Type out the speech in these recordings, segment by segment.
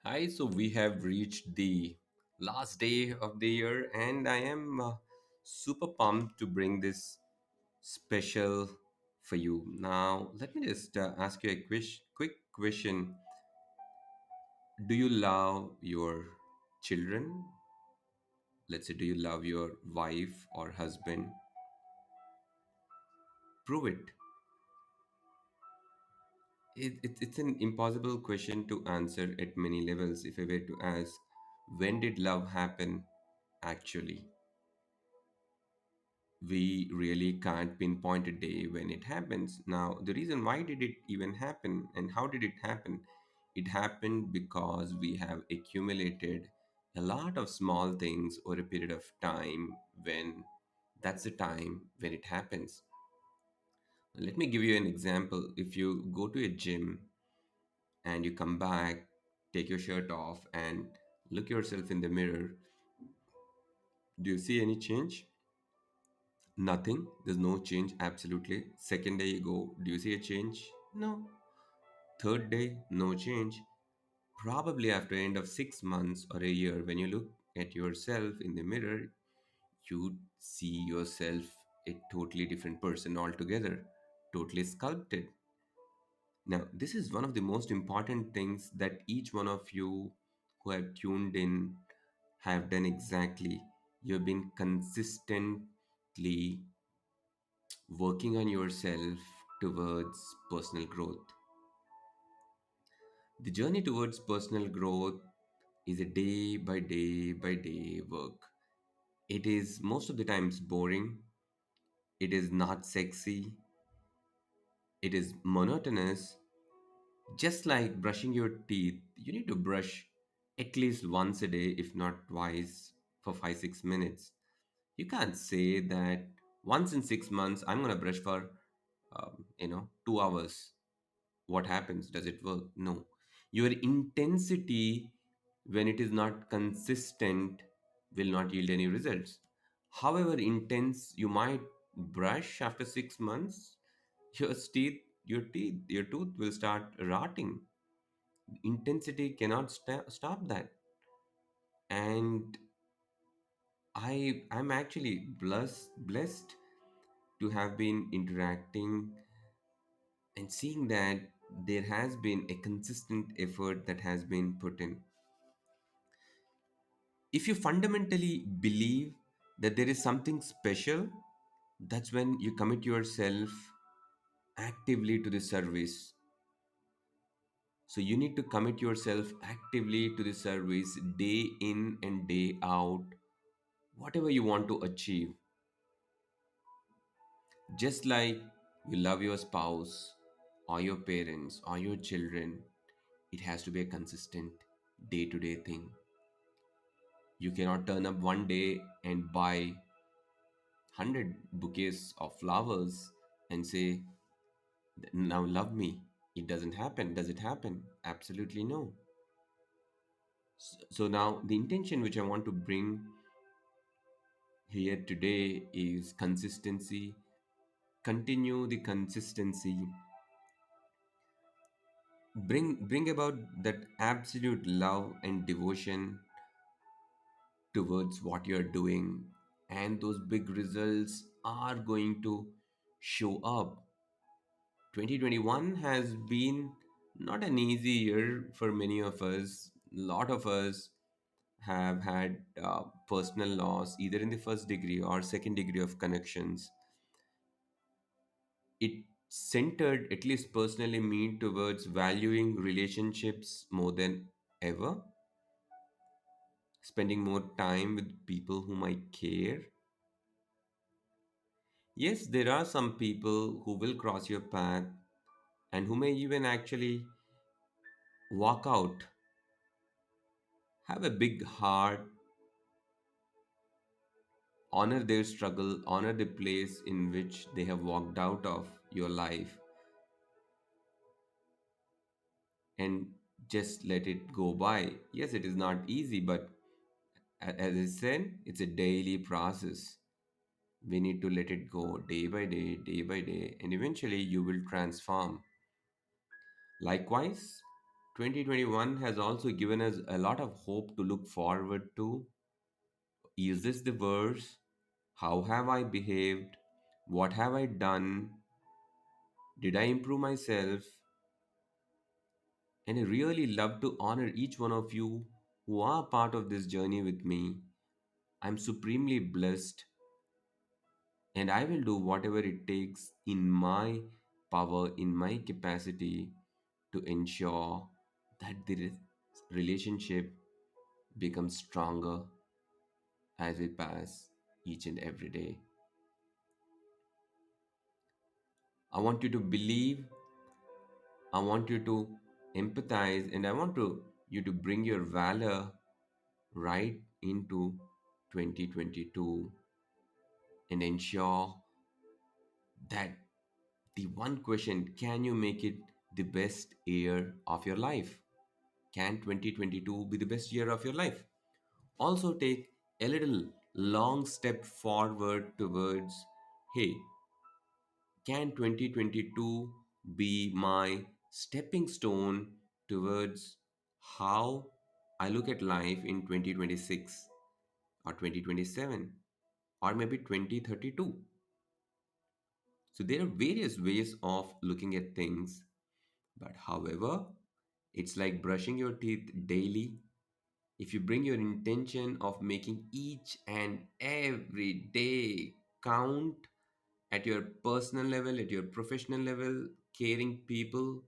Hi, so we have reached the last day of the year, and I am super pumped to bring this special for you. Now, let me just ask you a quick question. Do you love your children? Let's say, do you love your wife or husband? Prove it. It's an impossible question to answer at many levels if I were to ask, when did love happen actually? We really can't pinpoint a day when it happens. Now, the reason why did it even happen and how did it happen? It happened because we have accumulated a lot of small things over a period of time when that's the time when it happens. Let me give you an example. If you go to a gym and you come back, take your shirt off and look yourself in the mirror, do you see any change? Nothing. There's no change. Absolutely. Second day you go. Do you see a change? No. Third day, no change. Probably after end of 6 months or a year, when you look at yourself in the mirror, you see yourself a totally different person altogether, totally sculpted. Now, this is one of the most important things that each one of you who have tuned in have done exactly. You've been consistently working on yourself towards personal growth. The journey towards personal growth is a day by day work. It is most of the times boring, it is not sexy, it is monotonous. Just like brushing your teeth, you need to brush at least once a day, if not twice, for 5 6 minutes. You can't say that once in 6 months I'm going to brush for 2 hours. What happens? Does it work? No. Your intensity, when it is not consistent, will not yield any results. However intense you might brush after 6 months, your tooth will start rotting. Intensity cannot stop that. And I'm actually blessed to have been interacting and seeing that there has been a consistent effort that has been put in. If you fundamentally believe that there is something special, that's when you commit yourself actively to the service. So you need to commit yourself actively to the service day in and day out, whatever you want to achieve. Just like you love your spouse or your parents or your children, it has to be a consistent day to day thing. You cannot turn up one day and buy 100 bouquets of flowers and say, now love me. It doesn't happen. Does it happen? Absolutely no. So now the intention which I want to bring here today is consistency. Continue the consistency. Bring about that absolute love and devotion towards what you're doing, and those big results are going to show up. 2021 has been not an easy year for many of us. A lot of us have had personal loss, either in the first degree or second degree of connections. It centered, at least personally, me towards valuing relationships more than ever, spending more time with people whom I care. Yes, there are some people who will cross your path and who may even actually walk out, have a big heart, honor their struggle, honor the place in which they have walked out of your life, and just let it go by. Yes, it is not easy, but as I said, it's a daily process. We need to let it go day by day, and eventually you will transform. Likewise, 2021 has also given us a lot of hope to look forward to. Is this the verse? How have I behaved? What have I done? Did I improve myself? And I really love to honor each one of you who are part of this journey with me. I'm supremely blessed, and I will do whatever it takes in my power, in my capacity, to ensure that the relationship becomes stronger as we pass each and every day. I want you to believe, I want you to empathize, and I want you to bring your valor right into 2022 and ensure that the one question, can you make it the best year of your life? Can 2022 be the best year of your life? Also, take a little long step forward towards, hey, can 2022 be my stepping stone towards how I look at life in 2026 or 2027 or maybe 2032? So, there are various ways of looking at things, but however, it's like brushing your teeth daily. If you bring your intention of making each and every day count at your personal level, at your professional level, caring people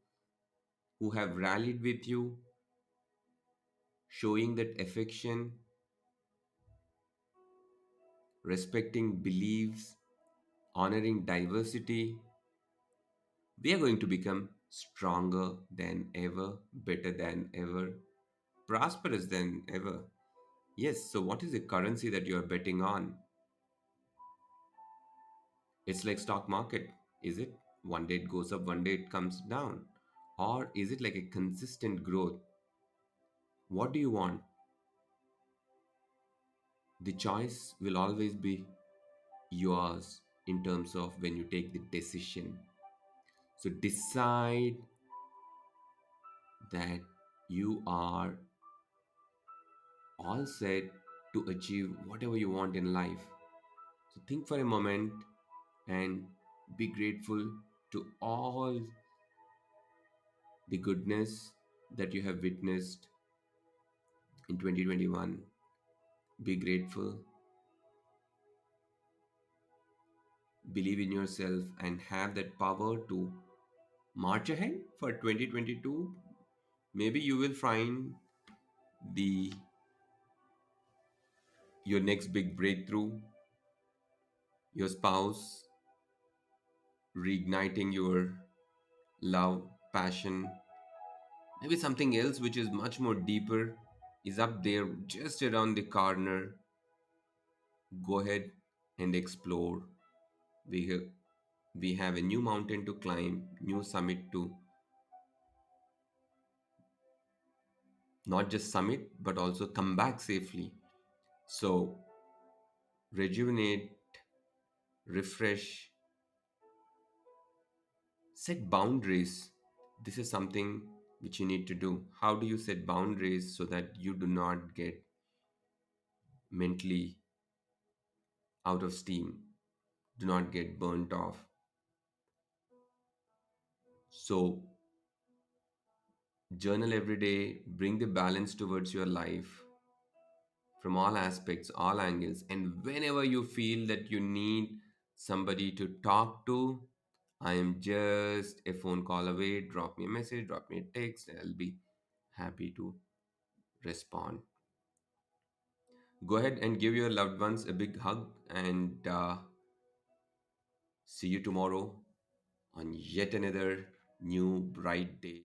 who have rallied with you, showing that affection, respecting beliefs, honoring diversity, we are going to become stronger than ever, better than ever, prosperous than ever. Yes, so what is the currency that you are betting on? It's like stock market, is it? One day it goes up, one day it comes down. Or is it like a consistent growth? What do you want? The choice will always be yours in terms of when you take the decision. So decide that you are all set to achieve whatever you want in life. So think for a moment and be grateful to all the goodness that you have witnessed in 2021. Be grateful, believe in yourself, and have that power to march ahead for 2022. Maybe you will find the your next big breakthrough, your spouse reigniting your love, passion, maybe something else which is much more deeper is up there just around the corner. Go ahead and explore. We have, we have a new mountain to climb, new summit to not just summit but also come back safely. So rejuvenate, refresh, set boundaries. This is something which you need to do. How do you set boundaries so that you do not get mentally out of steam, do not get burnt off? So journal every day, bring the balance towards your life from all aspects, all angles. And whenever you feel that you need somebody to talk to, I am just a phone call away. Drop me a message, drop me a text, and I'll be happy to respond. Go ahead and give your loved ones a big hug and see you tomorrow on yet another new bright day.